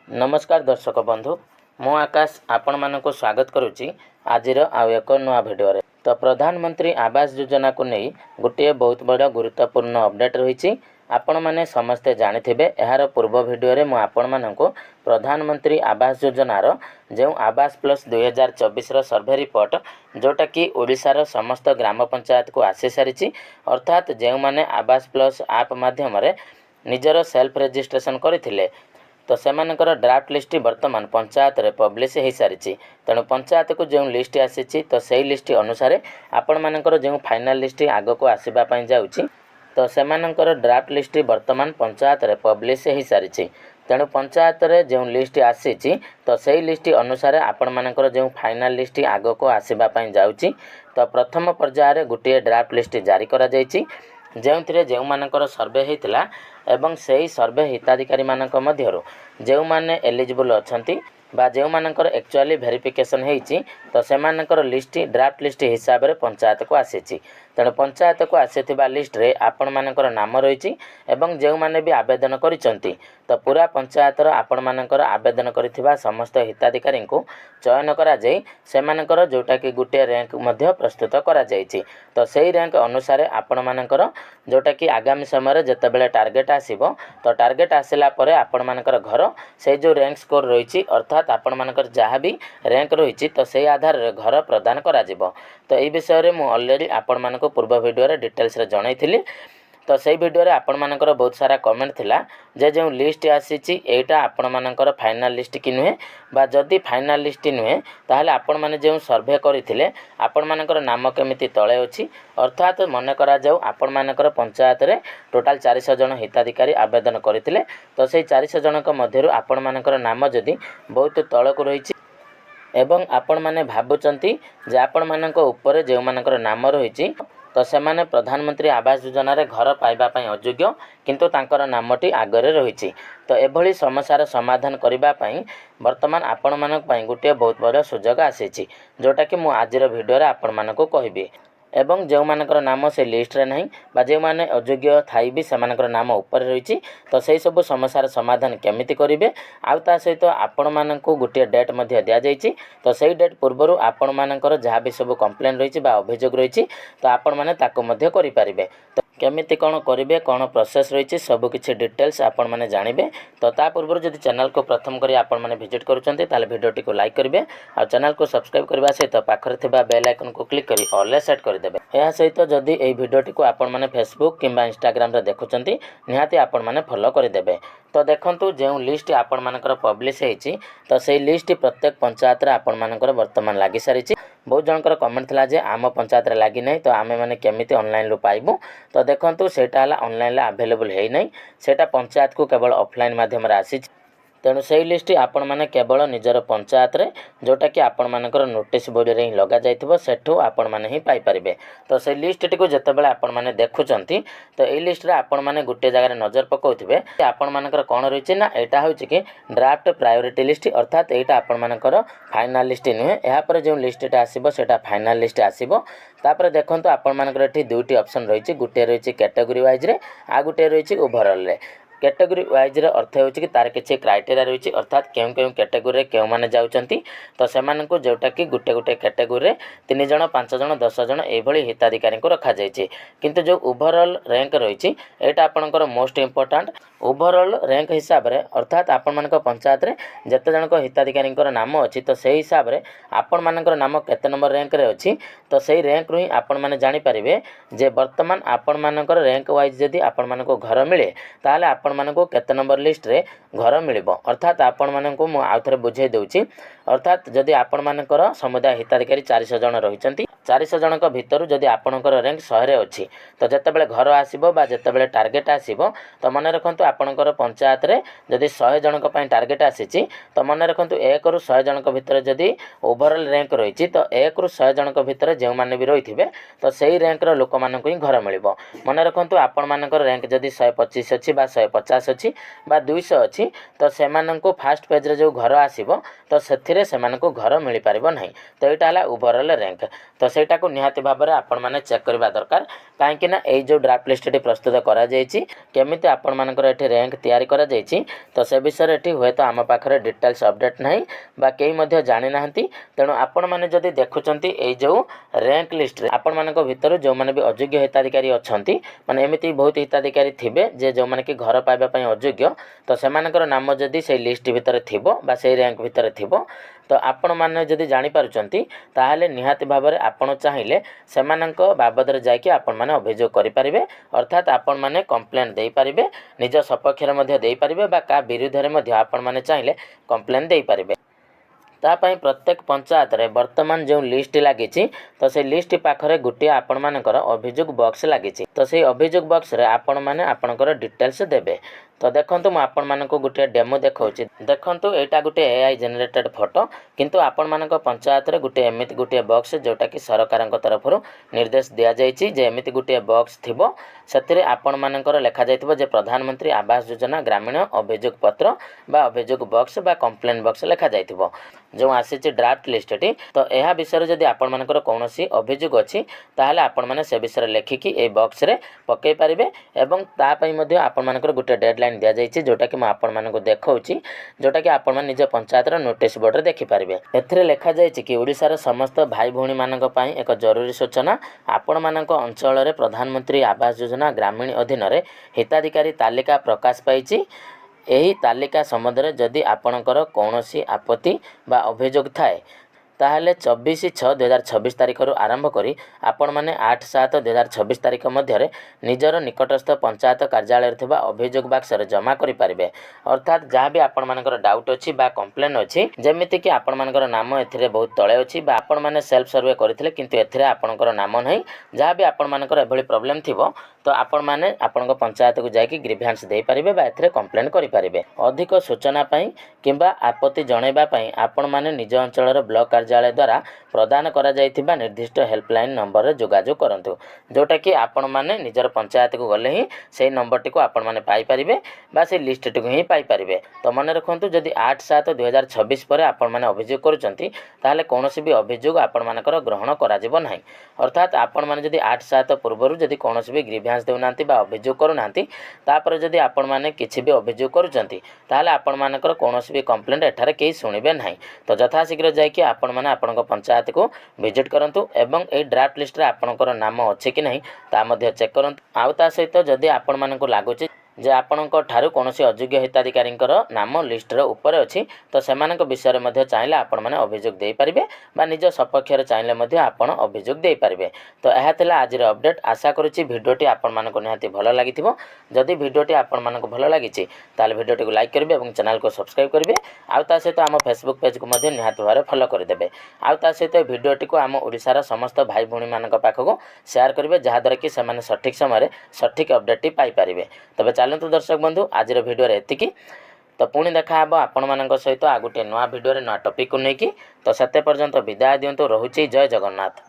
नमस्कार दर्शक बंधु मु आकाश आपण मानक स्वागत करुच्ची आज एक नुआ भिडियो रे। तो प्रधानमंत्री आवास योजना को नहीं गोटे बहुत बड़ा गुरुत्वपूर्ण अपडेट रही आपण माने समस्ते जानिथिबे। यार पूर्व भिडियो रे मु आपण मानक प्रधानमंत्री आवास योजनार जो आवास प्लस 2024 सर्वे रिपोर्ट जोटा कि ओडिशार समस्त ग्राम पंचायत को आसी सारी अर्थात जो माने आवास प्लस आप माध्यम निजर सेल्फ रजिस्ट्रेशन करथिले तो सेमानकर ड्राफ्ट लिस्ट वर्तमान पंचायत रे पब्लिश हो सारी। तेणु पंचायत को जो लिस्ट आसी तो सही लिस्ट अनुसार आपण मानकर जो फाइनल लिस्ट आग को आसवाई जाऊँगी तो सेमानकर ड्राफ्ट लिस्ट वर्तमान पंचायत रे पब्लिश हो सारी। तेणु पंचायत रे जो लिस्ट आसी तो सही लिस्ट अनुसार आपण मानकर जो फाइनल लिस्ट आग को आसवाई जाऊँगी तो प्रथम पर्यायर गोटे ड्राफ्ट लिस्ट जारी करा जायछि जो मानकर सर्वे होता एवं सही सर्वे हिताधिकारी मानक मध्यरु जो माने एलिजिबल अछंती बा जो मानकर एक्चुअली वेरिफिकेशन होईची तो सेमानकर लिस्ट ड्राफ्ट लिस्ट हिसाब रे पंचायत को आसीची। तेणु पंचायत को आसीथिबा लिस्ट रे आपण मानकर नाम रही एवं जो माने भी आवेदन करिसंती तो पूरा पंचायत रो आपण मानकर आवेदन करिथिबा समस्त हिताधिकारी को चयन करा जाई सेमानकर जोटा कि गुटे रैंक मध्य प्रस्तुत करा जायछि। तो सही रैंक अनुसार आपण मानकर जोटा कि आगामी समय जते बेले टार्गेट आसीबो तो टार्गेट आसिला परे आपण मानकर घर से जो रैंक स्कोर रही अर्थात आपण मानकर जहाँ भी रैंक रही तो सही आधार रे घर प्रदान करा जिवो। तो ये विषय रे मु ऑलरेडी आपण मानको पूर्व वीडियो रे डिटेल्स रे जणाइथिली। तो सही वीडियो रे आपण मानकर बहुत सारा कमेंट थिला जे जो लिस्ट आसीची एटा आपण मानकर फाइनल लिस्ट कि नुहे बा जदी फाइनल लिस्ट नुहे ताहले आपण माने जो सर्वे करिथिले आपण मानकर नाम केमिति तळे अछि अर्थात मन करा जाऊ आपण मानकर पंचायत रे टोटल 400 जन हिताधिकारी आवेदन करिथिले तो सेही 400 जनक मध्यरु आपण मानकर नाम जदी बहुत तळक रहिछि एवं आपण माने भाबुचंती जे आपण मानक ऊपर जो मानकर नाम रहिछि तो सेमाने प्रधानमंत्री आवास योजना रे घर पाइबा पई अयोग्य किंतु तांकर नामटी आगरे रहिछि। तो एभली समस्यार समाधान करिबा पई वर्तमान आपण मानक पई गोटे बहुत बड़ सुजोग आसीछि जोटा कि मु आजिर वीडियो रे आपण मानक कहबी एवं जो मानकर नाम से लिस्ट रे नहीं बा जो माने अयोग्य थाई भी सेमानकर नाम ऊपर रही तो सही सब समस्यार समाधान केमिति करिवे आउ ता सहित आपण मानकु गोटे डेट मध्ये दिया जायछि। तो सही डेट पूर्वरु आपण मानकर जहाँ भी सब कंप्लेन रही बा अभियोग रही तो आपण माने ताको मध्ये करि पारिबे। तो केमिति कौन करेंगे कौन प्रोसेस रही सब किसी डिटेल्स आपण मैंने जानवे। तो ता पूर्व जब चैनल को प्रथम करी आपण मैंने विजिट करुँचे भिडियोटी को लाइक करेंगे और चैनल को सब्सक्राइब करने सहित पाखरे थिबा बेल आइकन को क्लिक करी ऑल सेट करदेवे। यह सहित जदि यही भिडियोटी को आपण मैंने फेसबुक किंबा इंस्टाग्राम रे देखुंत निहाती आपण मैंने फॉलो करदेवे। तो देखंतु जो लिस्ट आपण मानकर पब्लिश होईची तो सही लिस्ट प्रत्येक पंचायत रे आपण मानकर वर्तमान लागि सारी। बहुत जनकर कमेंट थिला जे आम पंचायत रे लागि नै तो आमे माने केमिति ऑनलाइन रो पाइबु। तो देखंतु सेटा हला ऑनलाइन ला अवेलेबल हेई नै सेटा पंचायत को केवल ऑफलाइन माध्यम रे आसी। तेणु सही लिस्ट आपण माने केवल निजर पंचायत रे जोटा कि आपण मानकर नोटिस बोर्ड रे लगा जाइथिबो सेठो आपण माने ही पाई परिबे। तो सही लिस्ट टी को जते बेले आपण माने देखुचंती तो ए लिस्ट रे आपण माने गुटे जगह रे नजर पकाउथिबे आपण मानकर कोन रहिछि ना एटा होछि कि ड्राफ्ट प्रायोरिटी लिस्ट अर्थात एटा आपण मानकर फाइनल लिस्ट नुहे एहा पर जो लिस्टटा आसीबो सेटा फाइनल लिस्ट आसीबो। तापर देखंतु आपण मानकर एठी दुईटी ऑप्शन रहिछि गुटे रहिछि कैटेगरी वाइज रे आ गुटे रहिछि ओवरऑल रे। कैटेगरी वाइज रे अर्थ होछि कि तार किछि क्राइटेरिया रहिछि अर्थात केउ केउ कैटेगरी रे केउ माने जाउचंती तो सेमानकु जोटा कि गुटे गुटे कैटेगरी रे 3 जण 5 जण 10 जण एभली हिताधिकारी को रखा जायछि। किंतु जो ओवरऑल रैंक रहिछि एटा आपनकर मोस्ट इंपोर्टेंट ओवरऑल रैंक हिसाब रे अर्थात आपण मानक पंचायत रे जते जनक हिताधिकारी नाम अछि तो सही हिसाब रे आपण मानकर नाम केते नंबर रैंक रे अछि तो सही रैंक रु ही आपण माने जानि परिबे जे वर्तमान आपण मानकर रैंक वाइज जदी आपण मानको घर मिले ताले आपण मानको केते नंबर लिस्ट रे घर मिलिबो। अर्थात आपण मानको मु आउथरे बुझाई देउछि अर्थात जदी आपण मानकर समुदाय हिताधिकारी 400 जण रहिचंती 400 जनक भितरु जदी आपणकर रैंक 100 रे अछि तो जते बेले घर आसीबो बा जते बेले टार्गेट आसीबो तो मन रखंतु आपणकर पंचायत रे जदी 100 जनक पई टार्गेट आसीछि तो मन रखंतु 1 रु 100 जनक भितर जदी ओवरऑल रैंक रहिछि तो 1 रु 100 जनक भितर जे माने भी रहिथिबे तो सही रैंक रो लोक मानकु ही घर मिलिबो। मन रखंतु आपण मानकर रैंक जदी 125 अछि बा 150 अच्छी बा 200 अच्छी तो से फास्ट पेज रे जो घर आसीबो तो से सेमानंको घर मिल पारिबो नहीं। तो यहाँ है ओवरऑल रैंक। तो सेटा को निहाती भाव में आपण मैंने चेक करबा दरकार कहीं ना ये जो ड्राफ्ट लिस्ट प्रस्तुत करा केमिति आपण मानकर एठी रैंक तैयारी करा जायछि तो से विषय एठी हुए तो आम पाखरे डिटेल्स अपडेट नहीं बा केही मध्य जानि नाहंती। तेणु आपण माने जदि देखुचंती ए जो रैंक लिस्ट रे आपण मानक भितर जो माने भी अयोग्य हिताधिकारी अछंती माने एमिति बहुत हिताधिकारी थिबे जे जो माने कि घर पाइबा पई अयोग्य तो सेमानकर नाम जदि से लिस्ट भितर थिबो बा से रैंक भितर थिबो तो आपण माने जदि जानि पारुचंती ताहाले निहाती भाव में आपण चाहिए सेमानक बाबद रे जायकि आपण माने अभियोग करि परिबे अर्थात आपण माने कंप्लेंट देई परिबे निज सपक्ष रे मध्य देई परिबे बा का विरुद्ध रे मध्य आपण माने चाहिए कंप्लेंट देई परिबे। तापाई प्रत्येक पंचायत रे वर्तमान जो लिस्ट लगी तो से लिस्ट पाखरे गोटे आपण मानकर अभियोग बॉक्स लगी तो से अभियोग बॉक्स रे आपण माने आपणकर डिटेल्स देबे। तो देखंतु मु आपण मानको गोटे डेमो देखौछि देखंतु एटा गोटे एआई जनरेटेड फोटो किंतु आपण मानक पंचायत रे गोटे एमिति गोटे बॉक्स जोटा कि सरकारक तरफ निर्देश दिया जायछि जे एमिति गोटे बॉक्स थिबो सेतिरे आपण मानकर लेखा जायतिबो जे प्रधानमंत्री आवास योजना ग्रामीण अभियोग पत्र बा अभियोग बॉक्स बा कंप्लेंट बॉक्स लेखा जायतिबो जो आसी ड्राफ्ट लिस्ट तो यह विषय जदि आपण मानकर कौनसी अभियोग अच्छी ताहले आपण माने से विषय लेखिकी ए बॉक्स रे पकई पारिबे एवं ता पई मध्ये आपण मानकर गोटे डेडलाइन दिया जायछि जोटा कि म आपण मानको देखौछि जोटा कि आपण माने निज पंचायत रो नोटिस बोर्ड रे देखि पारिबे। एथिरे लेखा जायछि कि ओडिसा रो समस्त भाई भौणी मानक पई एक जरूरी सूचना आपण मानक अंचल रे प्रधानमंत्री आवास योजना ग्रामीण अधीन रे हिताधिकारी तालिका प्रकाश पाइछि। एही तालिका सम्बन्धରେ जदि आपणकर कौनसी आपत्ति बा अभियोग थाए ताहले 24/6/2026 तारिख रु आरंभ करी आपण माने 8/7/2026 तारिख मध्य निजर निकटस्थ पंचायत कार्यालय थिबा अभियोग बॉक्स रे जमा करि पारिबे। अर्थात जहाँ भी आपण मानकर डाउट अछि बा कंप्लेन अछि जेमिति कि आपण मानकर नाम एथिरे बहुत तळे अछि बा आपण माने सेल्फ सर्वे करथिले किंतु एथिरे आपणकर नाम नै जहाँ भी आपण मानकर एभली प्रॉब्लम थिबो तो आपण माने आपणक पंचायत को जायकि ग्रीवेंस दे पारिबे बा एथिरे कंप्लेन करि पारिबे। अधिक सूचना पई किंबा आपत्ति जणैबा पई आपण माने निज अंचलर ब्लॉक कार्यालय द्वारा प्रदान करा जायथिबा निर्दिष्ट हेल्पलाइन नंबर रे जोगाजोग करंतु जोटा कि आपण माने निजर पंचायत को गले ही सेही नंबर टी को आपण माने पाई परिबे बा से लिस्ट टी को ही पाई परिबे। तो मन रखंतु जदि 8/7/2026 पर आपण माने अभियोग करूचंती ताहले कोनोसी भी अभियोग आपण मानकर ग्रहण करा जिवो नाही। अर्थात आपण माने जदि 8/7 पूर्वरु जदि कोनोसी भी ग्रीवेंस देउनांती बा अभियोग करूनांती तापर जदि आपण माने किछि भी अभियोग करूचंती ताहले आपण मानकर कोनोसी भी कंप्लेंट एठारे केही सुनिबे नाही। तो यथाशीघ्र जाय कि आपण माने आपणक पंचायत को विजिट करंतु एवं ए ड्राफ्ट लिस्ट रे आपणकर नाम अछि कि नहीं ता मध्ये चेक करंतु। आउ ता सहित जदि आपण मानकु लागुछि जे आपणक ठारू कोनोसी अयोग्य हिताधिकारींकर नाम लिस्ट रे ऊपर अछि तो सेमानक विषय रे मध्ये चाहिले आपण माने अभियोग देई परिबे बा निज सपक्ष रे चाहिले मध्ये आपण अभियोग देई परिबे। तो एहा थिला आज रे अपडेट। आशा करूछि भिडियोटी आपण मानक निहाती भलो लागिथिबो। जदि भिडियोटी आपण मानक भलो लागिछि ताले भिडियोटी को लाइक करबे एवं चैनल को सब्सक्राइब करबे। आउ ता सहित आम फेसबुक पेज को मध्ये निहाती भारे फॉलो कर देबे। आउ ता सहित भिडियोटी को आम ओडिसा रा समस्त भाई भौणी मानक पाखको शेयर करबे जहा द्वारा कि सेमाने सठिक समय रे सठिक अपडेट पाई परिबे। तबे चलतु दर्शक बंधु आज भिडियो एतिकी। तो पुणी देखा हे आपण मानक सहित आ गोटे नया भिडियो नया टॉपिक को लेकिन तो सेते पर्यंत विदाय दियंतु। रहुछि जय जगन्नाथ।